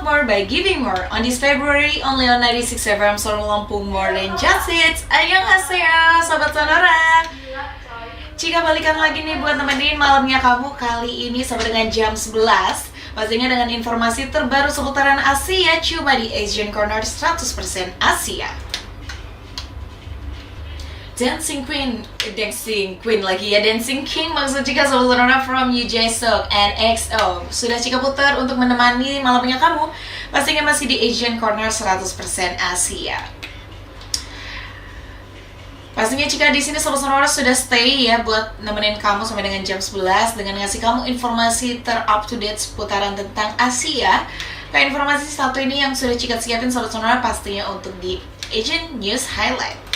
more by giving more. On this February, only on 96 FM Solo Lampung, more than just hits. Annyeonghaseyo, Sobat Sonora. Cika balikan lagi nih buat nemenin malamnya kamu kali ini sama dengan jam 11. Pastinya dengan informasi terbaru seputaran Asia, cuma di Asian Corner 100% Asia. Dancing Queen lagi ya, Dancing King maksud Cika Sobat Sonora from Yoo Jae-suk and EXO sudah Cika putar untuk menemani malamnya kamu. Pastinya masih di Asian Corner 100% Asia. Pastinya Cika di sini Sobat Sonora sudah stay ya buat nemenin kamu sampai dengan jam 11 dengan ngasih kamu informasi ter-up to date seputaran tentang Asia. Kayak informasi satu ini yang sudah Cika siapin Sobat Sonora pastinya untuk di Asian News Highlight.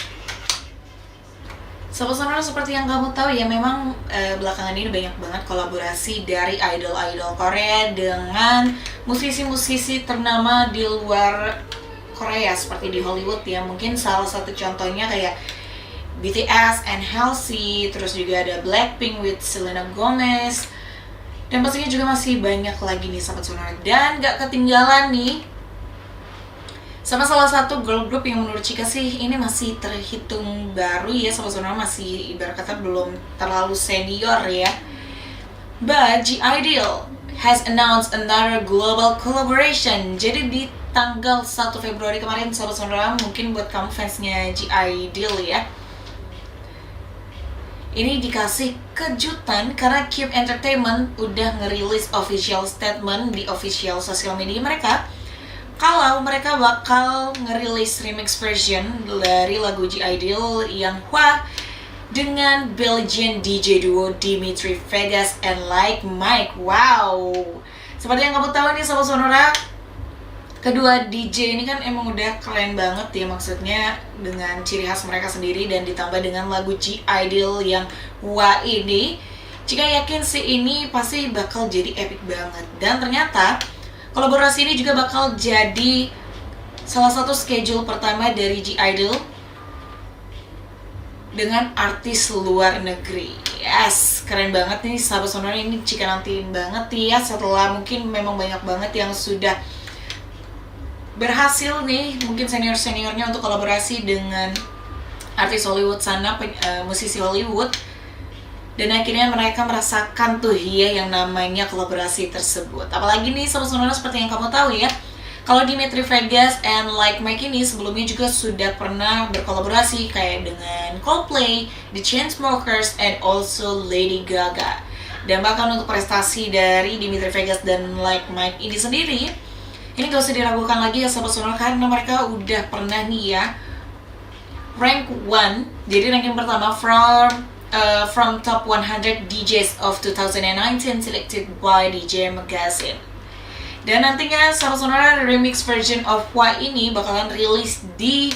Sobat Sonora, seperti yang kamu tahu ya, memang belakangan ini banyak banget kolaborasi dari idol-idol Korea dengan musisi-musisi ternama di luar Korea seperti di Hollywood ya. Mungkin salah satu contohnya kayak BTS and Halsey, terus juga ada Blackpink with Selena Gomez, dan pastinya juga masih banyak lagi nih Sobat Sonora. Dan gak ketinggalan nih sama salah satu girl group yang menurut Cika sih ini masih terhitung baru ya Sobat Sonora, masih ibarat kata belum terlalu senior ya. But G-I-DLE has announced another global collaboration. Jadi di tanggal 1 Februari kemarin Sobat Sonora, mungkin buat kamu fansnya G-I-DLE ya, ini dikasih kejutan karena Cube Entertainment udah ngerilis official statement di official sosial media mereka kalau mereka bakal ngerilis remix version dari lagu G-I-DLE yang Hwa dengan Belgian DJ duo Dimitri Vegas and Like Mike. Wow, seperti yang kamu tahu nih Sobat Sonora, kedua DJ ini kan emang udah keren banget ya, maksudnya dengan ciri khas mereka sendiri dan ditambah dengan lagu G-I-DLE yang Hwa ini, Cika yakin sih ini pasti bakal jadi epic banget. Dan ternyata kolaborasi ini juga bakal jadi salah satu schedule pertama dari G-I-DLE dengan artis luar negeri. Yes, keren banget nih Sahabat Sonora, ini Cika nantiin banget ya setelah mungkin memang banyak banget yang sudah berhasil nih, mungkin senior-seniornya untuk kolaborasi dengan artis Hollywood sana, musisi Hollywood. Dan akhirnya mereka merasakan tuh ya yang namanya kolaborasi tersebut. Apalagi nih Sobat Sonora, seperti yang kamu tahu ya, kalau Dimitri Vegas and Like Mike ini sebelumnya juga sudah pernah berkolaborasi kayak dengan Coldplay, The Chainsmokers, and also Lady Gaga. Dan bahkan untuk prestasi dari Dimitri Vegas dan Like Mike ini sendiri, ini gak usah diragukan lagi ya Sobat Sonora, karena mereka udah pernah nih ya rank 1, jadi ranking pertama from top 100 DJs of 2019 selected by DJ Magazine. Dan nantinya Sobat Sonora, remix version of Hwa ini bakalan rilis di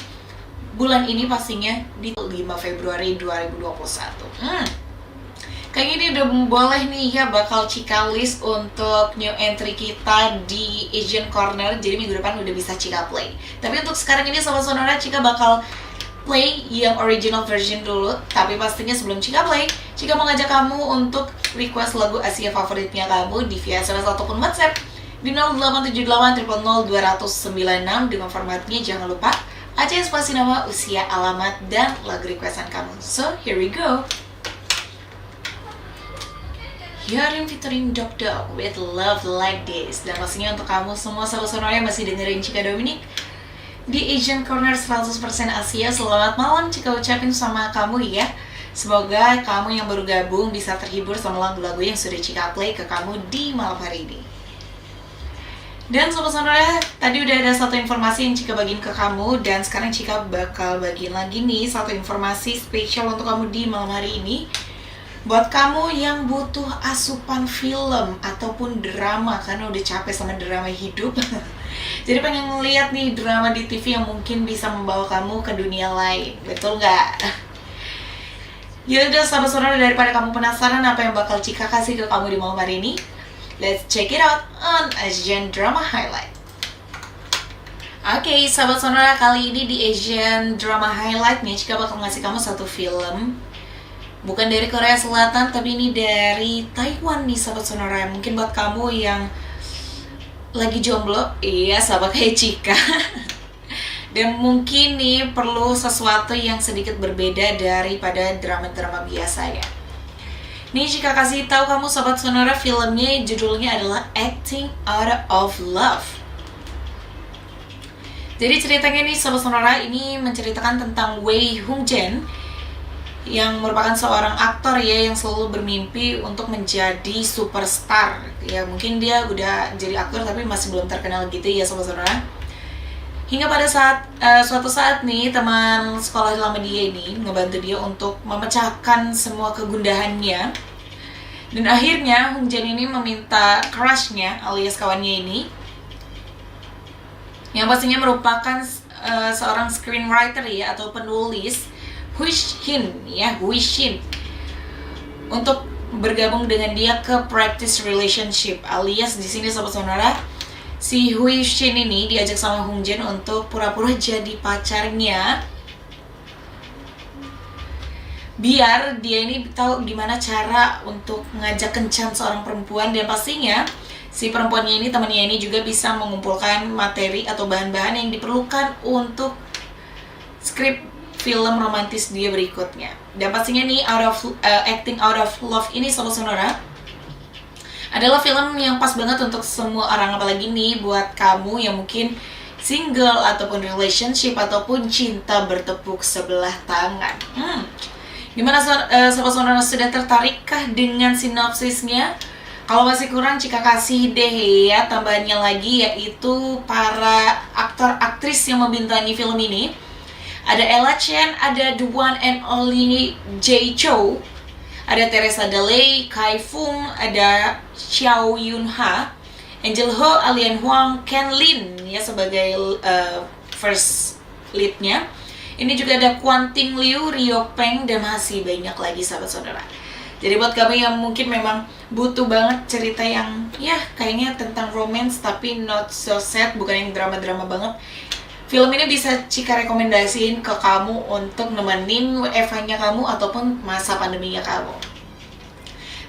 bulan ini pastinya di 5 Februari 2021. Kayaknya ini udah boleh nih ya bakal Cika list untuk new entry kita di Asian Corner. Jadi minggu depan udah bisa Cika play. Tapi untuk sekarang ini Sobat Sonora, Cika bakal play yang original version dulu. Tapi pastinya sebelum Cika play, Cika mau ngajak kamu untuk request lagu Asia favoritnya kamu di via SMS ataupun WhatsApp di 0878 000 296 dengan formatnya jangan lupa Aceh spasi nama, usia, alamat, dan lagu requestan kamu. So here we go. Hyun featuring Dok Dok with Love Like This. Dan pastinya untuk kamu semua Sobat Sonora yang masih dengerin Cika Dominic di Asian Corner 100% Asia, selamat malam Cika ucapin sama kamu ya. Semoga kamu yang baru gabung bisa terhibur sama lagu-lagu yang sudah Cika play ke kamu di malam hari ini. Dan Sobat Sonora, tadi udah ada satu informasi yang Cika bagiin ke kamu, dan sekarang Cika bakal bagiin lagi nih satu informasi spesial untuk kamu di malam hari ini. Buat kamu yang butuh asupan film ataupun drama karena udah capek sama drama hidup jadi pengen ngeliat nih drama di TV yang mungkin bisa membawa kamu ke dunia lain, betul nggak? Yaudah Sahabat Sonora, daripada kamu penasaran apa yang bakal Cika kasih ke kamu di malam hari ini, let's check it out on Asian Drama Highlight. Oke, Sahabat Sonora, kali ini di Asian Drama Highlight nih Cika bakal ngasih kamu satu film. Bukan dari Korea Selatan, tapi ini dari Taiwan nih Sahabat Sonora. Mungkin buat kamu yang lagi jomblo, iya sama kayak Cika. Dan mungkin nih perlu sesuatu yang sedikit berbeda daripada drama-drama biasanya. Nih Cika kasih tahu kamu Sobat Sonora, filmnya judulnya adalah Acting Out of Love. Jadi ceritanya nih Sobat Sonora, ini menceritakan tentang Wei Hung Jen yang merupakan seorang aktor ya yang selalu bermimpi untuk menjadi superstar. Ya mungkin dia udah jadi aktor tapi masih belum terkenal gitu ya Sobat Sonora. Hingga pada suatu saat nih teman sekolah lama dia ini ngebantu dia untuk memecahkan semua kegundahannya. Dan akhirnya Hung Jen ini meminta crushnya alias kawannya ini, yang pastinya merupakan seorang screenwriter ya atau penulis, Hui Shin, untuk bergabung dengan dia ke practice relationship, alias di sini Sobat Sonora, si Hui Shin ini diajak sama Hung Jen untuk pura-pura jadi pacarnya, biar dia ini tahu gimana cara untuk ngajak kencan seorang perempuan, dan pastinya si perempuannya ini, temannya ini juga bisa mengumpulkan materi atau bahan-bahan yang diperlukan untuk skrip film romantis dia berikutnya. Dan pastinya nih Acting Out of Love ini Sobat Sonora adalah film yang pas banget untuk semua orang, apalagi nih buat kamu yang mungkin single ataupun relationship ataupun cinta bertepuk sebelah tangan. Gimana Sobat Sonora, sudah tertarikkah dengan sinopsisnya? Kalau masih kurang, Cika kasih deh ya tambahannya lagi, yaitu para aktor aktris yang membintangi film ini. Ada Ella Chen, ada the one and only Jay Chou, ada Teresa Delay, Kai Fung, ada Xiao Yun Ha, Angel Ho, Alian Huang, Ken Lin ya sebagai first lead-nya. Ini juga ada Quan Ting Liu, Rio Peng, dan masih banyak lagi sahabat saudara. Jadi buat kamu yang mungkin memang butuh banget cerita yang ya kayaknya tentang romance tapi not so sad, bukan yang drama-drama banget, film ini bisa Cika rekomendasiin ke kamu untuk nemenin WFH-nya kamu ataupun masa pandeminya kamu.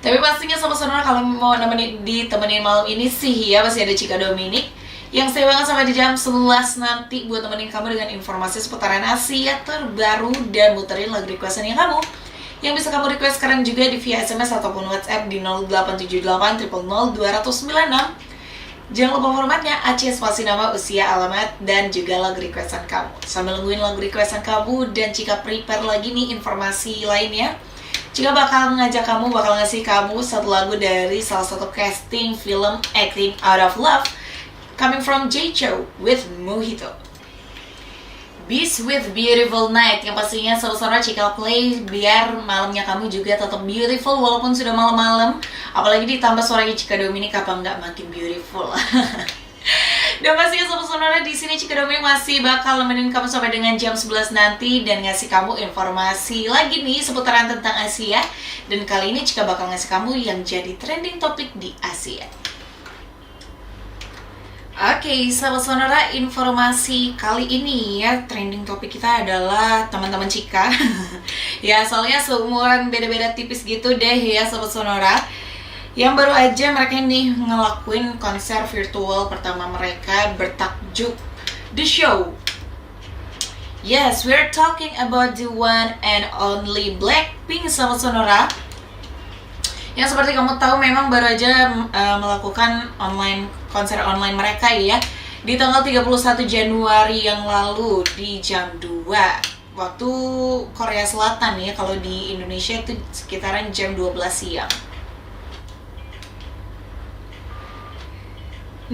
Tapi pastinya Sobat Sonora kalau mau ditemenin malam ini sih ya masih ada Cika Dominic yang stay banget sampai di jam 11 nanti buat nemenin kamu dengan informasi seputaran Asia terbaru dan muterin lagu requestan kamu. Yang bisa kamu request sekarang juga di via SMS ataupun WhatsApp di 0878 000 296. Jangan lupa formatnya Aceh spasi nama, usia, alamat, dan juga lagu requestan kamu. Sambil nungguin lagu requestan kamu dan Cika prepare lagi nih informasi lainnya, Cika bakal ngasih kamu satu lagu dari salah satu casting film Acting Out of Love, coming from Jay Chou with Mojito. Beast with Beautiful Night yang pastinya Sobat Cika play biar malamnya kamu juga tetap beautiful walaupun sudah malam-malam, apalagi ditambah suaranya Cika Dominic, apa nggak makin beautiful. Dan pastinya Sobat di sini Cika Dominic masih bakal nemenin kamu sampai dengan jam 11 nanti dan ngasih kamu informasi lagi nih seputaran tentang Asia. Dan kali ini Cika bakal ngasih kamu yang jadi trending topik di Asia. Oke, sahabat Sonora, informasi kali ini ya trending topik kita adalah teman-teman Cika. Ya, soalnya seumuran beda-beda tipis gitu deh ya sahabat Sonora. Yang baru aja mereka nih ngelakuin konser virtual pertama mereka bertajuk The Show. Yes, we're talking about the one and only Blackpink sahabat Sonora. Yang seperti kamu tahu memang baru aja melakukan konser online mereka ya di tanggal 31 Januari yang lalu di jam 2 waktu Korea Selatan ya. Kalau di Indonesia itu sekitaran jam 12 siang.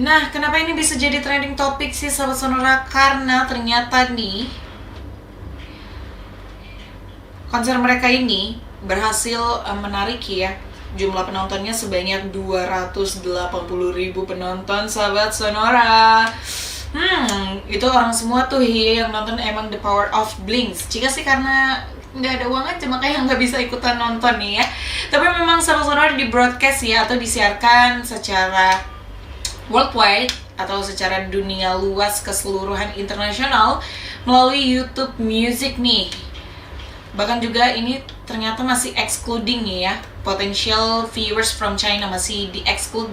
Nah, kenapa ini bisa jadi trending topik sih sahabat Sonora? Karena ternyata nih konser mereka ini berhasil menarik ya jumlah penontonnya sebanyak 280.000 penonton sahabat Sonora. Itu orang semua tuh yang nonton emang the power of Blinks. Jika sih karena nggak ada uang aja makanya nggak bisa ikutan nonton nih ya. Tapi memang sahabat Sonora di broadcast ya atau disiarkan secara worldwide atau secara dunia luas keseluruhan internasional melalui YouTube Music nih. Bahkan juga ini ternyata masih excluding nih ya, potential viewers from China, masih di exclude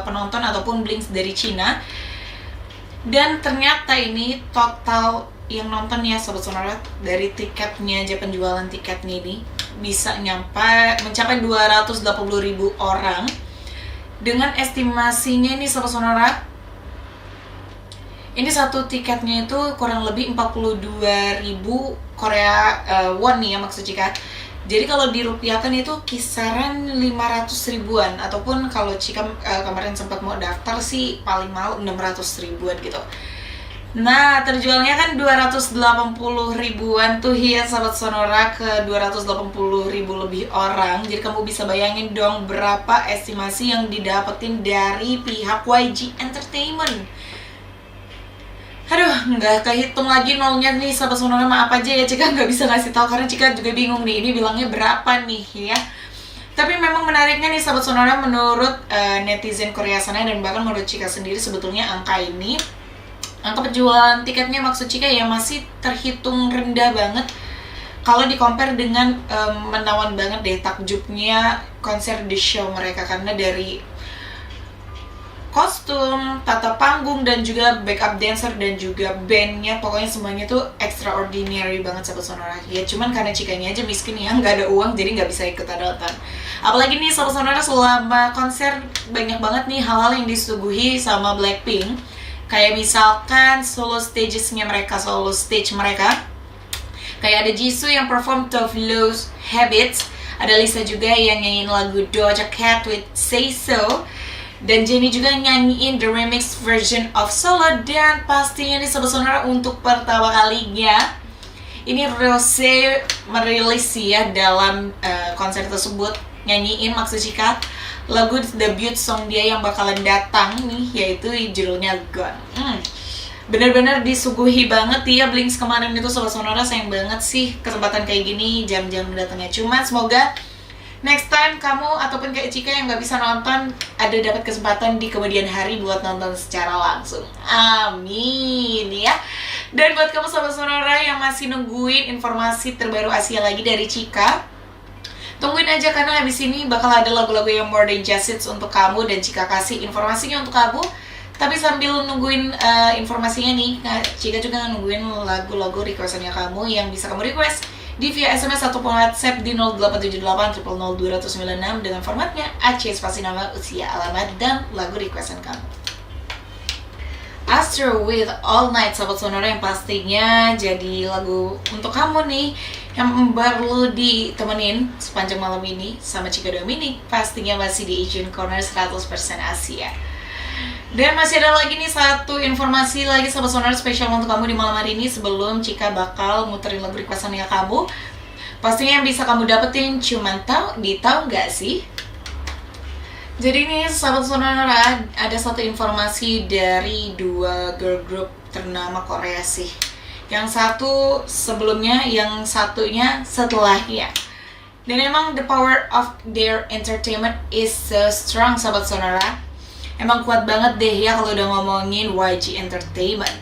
penonton ataupun blinks dari Cina. Dan ternyata ini total yang nonton ya Sobat Sonora, dari tiketnya aja, penjualan tiketnya ini bisa mencapai 280.000 orang. Dengan estimasinya ini Sobat Sonora, ini satu tiketnya itu kurang lebih 42.000 Korea won nih ya maksud Cika. Jadi kalau dirupiahkan itu kisaran 500 ribuan, ataupun kalau Cika kemarin sempat mau daftar sih paling mahal 600 ribuan gitu. Nah, terjualnya kan 280 ribuan tuh ya Sahabat Sonora, ke 280 ribu lebih orang. Jadi kamu bisa bayangin dong berapa estimasi yang didapetin dari pihak YG Entertainment. Aduh, nggak kehitung lagi nolnya nih Sahabat Sonora, maaf aja ya Cika nggak bisa ngasih tahu karena Cika juga bingung nih ini bilangnya berapa nih ya. Tapi memang menariknya nih Sahabat Sonora, menurut netizen Korea sana dan bahkan menurut Cika sendiri, sebetulnya angka penjualan tiketnya maksud Cika ya masih terhitung rendah banget kalau di-compare dengan menawan banget deh takjubnya konser The Show mereka, karena dari kostum, tata panggung, dan juga backup dancer dan juga bandnya, pokoknya semuanya tuh extraordinary banget Sahabat Sonora. Ya cuman karena Cikanya aja miskin ya, nggak ada uang jadi nggak bisa ikut nonton. Apalagi nih Sahabat Sonora, selama konser banyak banget nih hal-hal yang disuguhi sama Blackpink. Kayak misalkan solo stage mereka. Kayak ada Jisoo yang perform Tough Love Habits, ada Lisa juga yang nyanyiin lagu Doja Cat with Say So, dan Jennie juga nyanyiin the remix version of Solo. Dan pastinya nih Sobat Sonora, untuk pertama kalinya ini Rosé merilis ya dalam konser tersebut, nyanyiin maksud Cika lagu debut song dia yang bakalan datang nih, yaitu judulnya Gone. Bener-bener disuguhi banget ya Blinks kemarin itu Sobat Sonora. Sayang banget sih kesempatan kayak gini jam-jam datangnya. Cuman semoga next time kamu ataupun kayak Cika yang nggak bisa nonton ada dapat kesempatan di kemudian hari buat nonton secara langsung. Amin ya. Dan buat kamu Sobat Sonora yang masih nungguin informasi terbaru Asia lagi dari Cika, tungguin aja karena habis ini bakal ada lagu-lagu yang more than just hits untuk kamu, dan Cika kasih informasinya untuk kamu. Tapi sambil nungguin informasinya nih, Cika juga nungguin lagu-lagu requestannya kamu yang bisa kamu request di via SMS ataupun WhatsApp di 0878 000 296 dengan formatnya Aceh spasi nama, usia, alamat, dan lagu requestan kamu. Astro with All Night Sahabat Sonora, yang pastinya jadi lagu untuk kamu nih yang baru ditemenin sepanjang malam ini sama Cika Dominic. Pastinya masih di Asian Corner 100% Asia. Dan masih ada lagi nih satu informasi lagi Sahabat Sonora spesial untuk kamu di malam hari ini, sebelum Cika bakal muterin lagu requestannya kamu. Pastinya yang bisa kamu dapetin cuman tahu nggak sih? Jadi nih Sahabat Sonora, ada satu informasi dari dua girl group ternama Korea sih. Yang satu sebelumnya, yang satunya setelahnya. Dan emang the power of their entertainment is so strong Sahabat Sonora. Emang kuat banget deh ya kalau udah ngomongin YG Entertainment.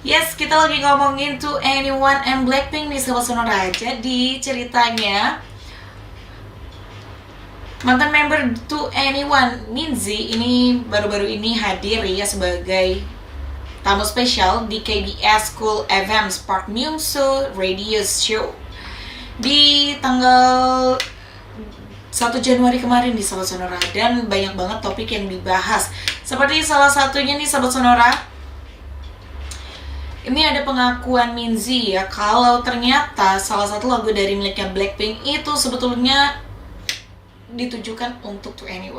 Yes, kita lagi ngomongin 2NE1 and Blackpink nih Sahabat Sonora. Jadi ceritanya mantan member 2NE1 Minzy ini baru-baru ini hadir ya sebagai tamu spesial di KBS Cool FM's Park Myung-soo Radio Show di tanggal 1 Januari kemarin di Sahabat Sonora. Dan banyak banget topik yang dibahas. Seperti salah satunya nih Sahabat Sonora, ini ada pengakuan Minzy ya, kalau ternyata salah satu lagu dari miliknya Blackpink itu sebetulnya ditujukan untuk 2NE1.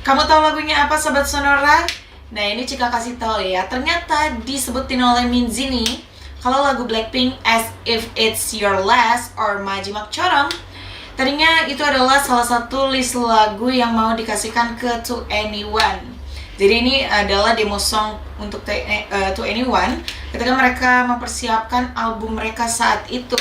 Kamu tahu lagunya apa Sahabat Sonora? Nah ini Cika kasih tahu ya, ternyata disebutin oleh Minzy nih kalau lagu Blackpink As If It's Your Last or Majimak처럼, tadinya itu adalah salah satu list lagu yang mau dikasihkan ke 2NE1. Jadi ini adalah demo song untuk 2NE1 ketika mereka mempersiapkan album mereka saat itu.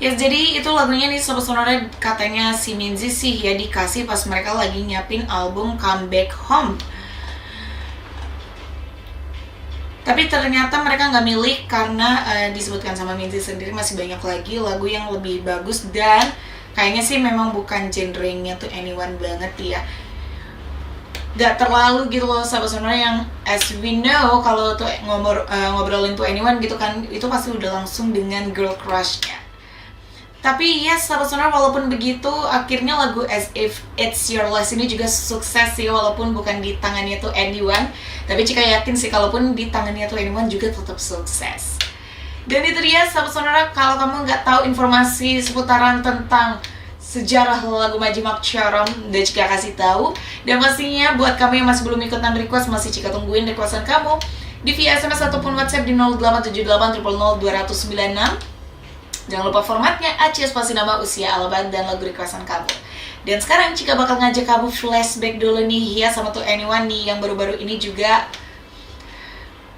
Ya jadi itu lagunya nih Sobat Sonora, katanya si Minzy sih ya dikasih pas mereka lagi nyiapin album Come Back Home. Tapi ternyata mereka nggak milih karena disebutkan sama Minzy sendiri masih banyak lagi lagu yang lebih bagus, dan kayaknya sih memang bukan genrenya tuh anyone banget ya. Gak terlalu gitu loh sahabat sonora, yang as we know kalau tuh ngobrolin tuh anyone gitu kan, itu pasti udah langsung dengan girl crush-nya. Tapi yes sahabat sonora, walaupun begitu akhirnya lagu As If It's Your Last ini juga sukses sih, walaupun bukan di tangannya tuh anyone. Tapi Cika yakin sih kalaupun di tangannya tuh anyone juga tetap sukses. Dan itu dia sahabat sonora, kalau kamu nggak tahu informasi seputaran tentang sejarah lagu Majimak Charom, udah Cika kasih tahu. Dan pastinya buat kamu yang masih belum ikutan request, masih Cika tungguin requestan kamu di via SMS ataupun WhatsApp di 0878 000 296. Jangan lupa formatnya Aceh spasi nama, usia, alamat, dan lagu requestan kamu. Dan sekarang Cika bakal ngajak kamu flashback dulu nih ya sama tuh anyone nih yang baru-baru ini juga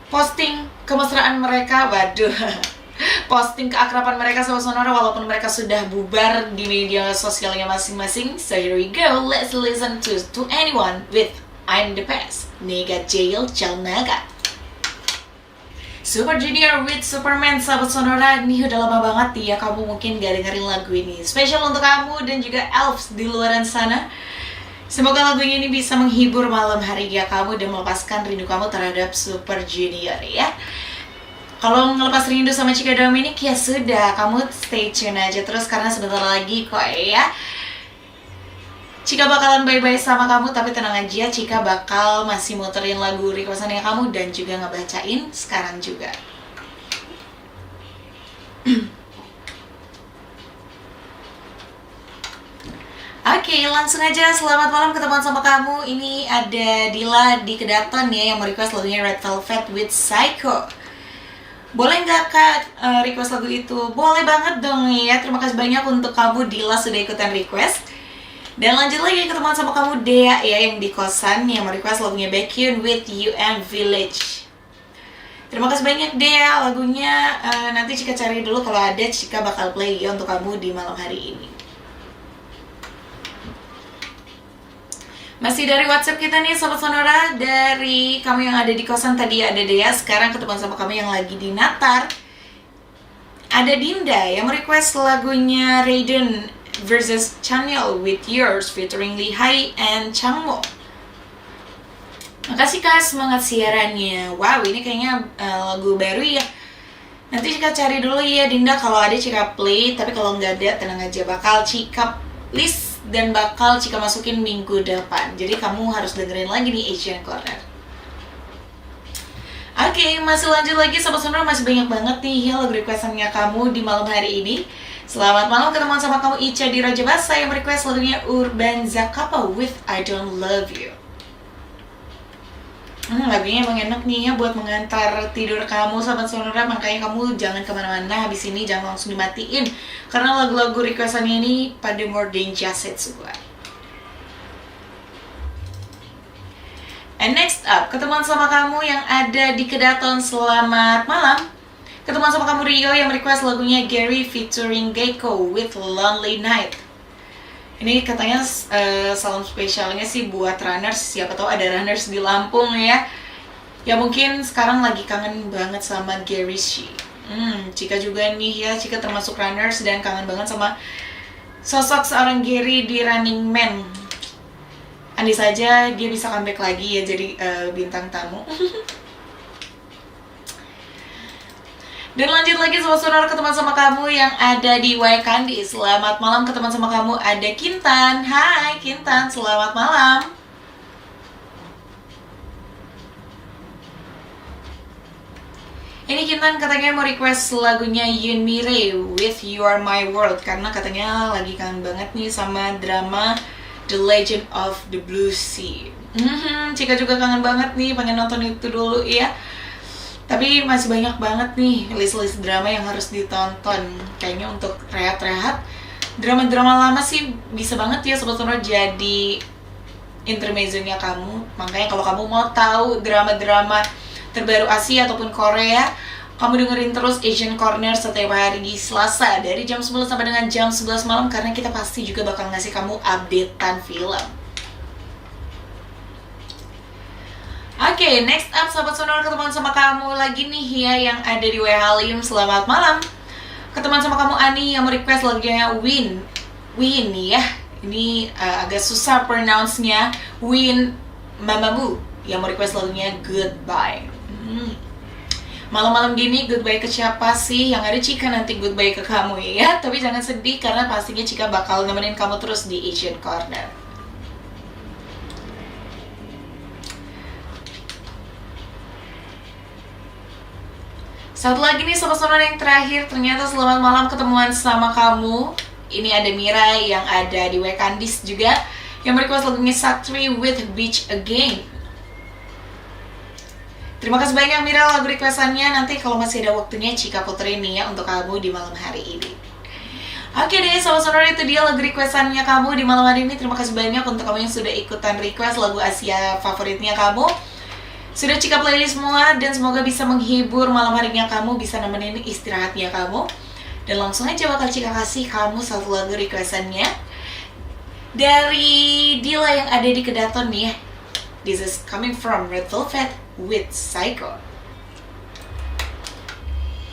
posting kemesraan mereka. Waduh, posting keakraban mereka sama sonora walaupun mereka sudah bubar di media sosialnya masing-masing. So here we go, let's listen to anyone with I'm the Best, Nega Jail Jalnaga. Super Junior with Superman, sahabat sonora. Nih udah lama banget ya kamu mungkin gak dengerin lagu ini. Spesial untuk kamu dan juga elves di luaran sana. Semoga lagu ini bisa menghibur malam hari ya kamu dan melepaskan rindu kamu terhadap Super Junior ya. Kalau ngelepas rindu sama Cika Dominic ya sudah, kamu stay tune aja terus karena sebentar lagi kok ya Cika bakalan bye-bye sama kamu, tapi tenang aja, Cika bakal masih muterin lagu requestannya kamu dan juga ngebacain sekarang juga. Oke, langsung aja selamat malam ke teman sama kamu. Ini ada Dila di Kedaton ya yang merequest lagunya Red Velvet with Psycho. Boleh nggak Kak request lagu itu? Boleh banget dong ya. Terima kasih banyak untuk kamu Dila sudah ikutan request. Dan lanjut lagi ke teman sama kamu Dea ya yang di kosan yang merequest lagunya Baekhyun with UN Village. Terima kasih banyak Dea, lagunya nanti Cika cari dulu, kalau ada Cika bakal play ya untuk kamu di malam hari ini. Masih dari WhatsApp kita nih Sobat Sonora, dari kamu yang ada di kosan tadi ada Dea, sekarang ke teman sama kamu yang lagi di Natar. Ada Dinda yang merequest lagunya Raiden versus Channel with Yours featuring Lihai and Changmo. Makasih Kak, semangat siarannya. Wow, ini kayaknya lagu baru ya. Nanti Cika cari dulu ya Dinda, kalau ada Cika play, tapi kalau nggak ada tenang aja, bakal Cika list dan bakal Cika masukin minggu depan. Jadi kamu harus dengerin lagi nih Asian Corner. Oke, masih lanjut lagi Sobat Sonora, masih banyak banget nih ya lagu requestannya kamu di malam hari ini. Selamat malam ketemuan sama kamu Ica di Raja Basa yang request lagunya Urban Zakapa with I Don't Love You. Lagunya emang enak nih ya buat mengantar tidur kamu Sobat Sonora, makanya kamu jangan kemana-mana habis ini, jangan langsung dimatiin karena lagu-lagu requestannya ini pada more than just it semua. And next up, ketemuan sama kamu yang ada di Kedaton, selamat malam. Ketemuan sama kamu Rio yang request lagunya Gary featuring Gecko with Lonely Night. Ini katanya salam spesialnya sih buat runners, siapa tahu ada runners di Lampung ya. Ya mungkin sekarang lagi kangen banget sama Gary Shi. Cika juga nih ya, Cika termasuk runners dan kangen banget sama sosok seorang Gary di Running Man. Andai saja dia bisa comeback lagi ya jadi bintang tamu. Dan lanjut lagi Sobat Sonora, ke teman sama kamu yang ada di Waikandi. Selamat malam ke teman sama kamu, ada Kintan. Hai Kintan, selamat malam. Ini Kintan katanya mau request lagunya Yoon Mi-rae with You Are My World, karena katanya lagi kangen banget nih sama drama The Legend of the Blue Sea. Cika juga kangen banget nih, pengen nonton itu dulu ya. Tapi masih banyak banget nih list-list drama yang harus ditonton. Kayaknya untuk rehat-rehat, drama-drama lama sih bisa banget ya Sobat Sonora jadi intermezzonya kamu. Makanya kalau kamu mau tahu drama-drama terbaru Asia ataupun Korea, kamu dengerin terus Asian Corner setiap hari di Selasa dari jam 10 sampai dengan jam 11 malam, karena kita pasti juga bakal ngasih kamu updatean film. Oke, next up Sobat Sonora, ketemuan sama kamu lagi nih ya yang ada di Halim. Selamat malam. Ketemuan sama kamu Ani yang mau request lagunya Win ya. Ini agak susah pronounce-nya. Win Mamamoo yang mau request lagunya Goodbye. Malam-malam gini goodbye ke siapa sih? Yang ada Cika nanti goodbye ke kamu ya. Tapi jangan sedih karena pastinya Cika bakal nemenin kamu terus di Asian Corner. Satu lagi nih Sobat Sonora yang terakhir, ternyata selamat malam ketemuan sama kamu. Ini ada Mira yang ada di Wekandis juga yang merequest lagunya Satri with Beach Again. Terima kasih banyak Mira lagu requestannya. Nanti kalau masih ada waktunya Cika puterin nih ya untuk kamu di malam hari ini. Oke deh Sobat Sonora, itu dia lagu requestannya kamu di malam hari ini. Terima kasih banyak untuk kamu yang sudah ikutan request lagu Asia favoritnya kamu. Sudah Cika playlist semua dan semoga bisa menghibur malam harinya kamu, bisa nemenin istirahatnya kamu. Dan langsung aja bakal Cika kasih kamu satu lagu requestannya dari Dila yang ada di Kedaton nih ya. This is coming from Red Velvet with Psycho.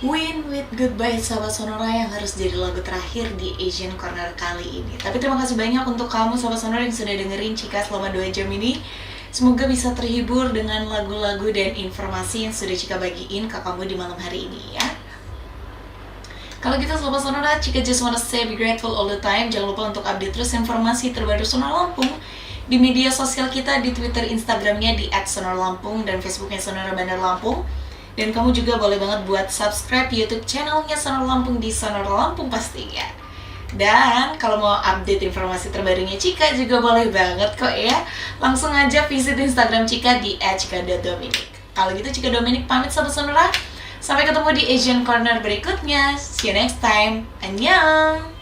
Win with Goodbye Sobat Sonora yang harus jadi lagu terakhir di Asian Corner kali ini. Tapi terima kasih banyak untuk kamu Sobat Sonora yang sudah dengerin Cika selama 2 jam ini. Semoga bisa terhibur dengan lagu-lagu dan informasi yang sudah Cika bagiin ke kamu di malam hari ini ya. Kalau gitu Sobat Sonora, Cika just wanna say be grateful all the time. Jangan lupa untuk update terus informasi terbaru Sonora Lampung di media sosial kita, di Twitter, Instagramnya di @sonorlampung dan Facebooknya Sonora Bandar Lampung. Dan kamu juga boleh banget buat subscribe YouTube channelnya Sonora Lampung di Sonora Lampung pastinya. Dan kalau mau update informasi terbarunya Cika juga boleh banget kok ya. Langsung aja visit Instagram Cika di @cika.dominic. Kalau gitu Cika Dominic pamit Sobat Sonora. Sampai ketemu di Asian Corner berikutnya. See you next time. Annyeong.